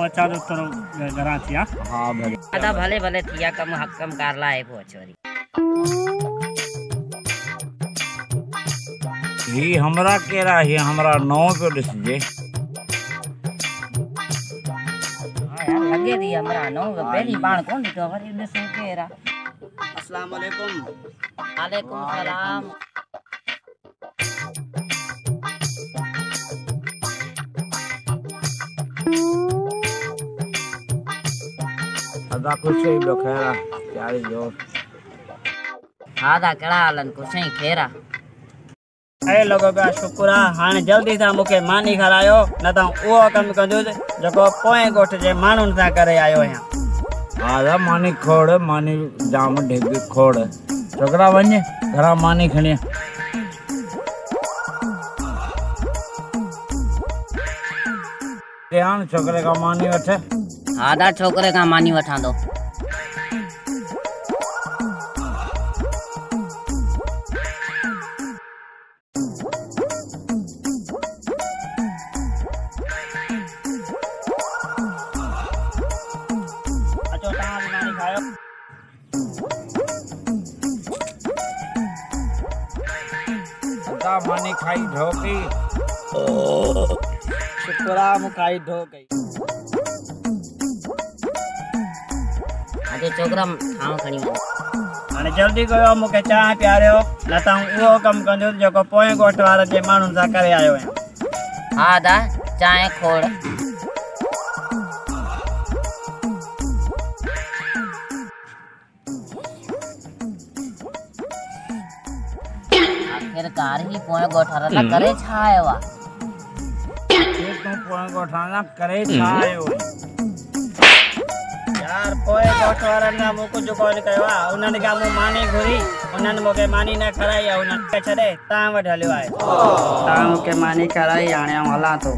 अचा जो तोरो घरा थी हां भाई दादा भले भले थिया कम हकम कारला है वो छोरी ही हमरा केरा ही हमरा नाव पे दिस जे हां लगे दी हमरा नाव पहली बाण कोन दिखो वरी दिसो केरा अस्सलाम वालेकुम। वालेकुम सलाम। अदा कुछ ही बखेरा यारी जो हादा कड़ा हलन कुछ ही खेरा ए लोगो का शुक्र हाने जल्दी सा मुके मानी खरायो न त ओ कम कंजो जको पोए गोठ जे मानुन सा करे आयो है आदा मानी खोड़ मानी जाम ढेगी खोड़ छोकरा वने घरा मानी खणी ध्यान छोकरे का मानी वठे हादा छोकरे का मानी वठा दो अचो ता मानी खायो अदा मानी खाई ढोकी शुक्र मुखाई ढो गई अजे छोकरा ठाव खणी हाने जल्दी कयो मुके चाह प्यारियो न त ओ कम कंजो जको पोए गोठ वाला जे मानुन सा करे आयो है हादा चाय खोड़ आखिरकार ही पोए गोठारा ला करे छायवा एक तो पोए गोठाना करे छायो यार पोए गोठ वाला ना मुको जो कोन कयो उन्हन का मु मानी घुरी उन्हन मोके मानी न कराई उन्हन के छडे ता वठ हलियो आए ता मुके मानी कराई हाने हला तो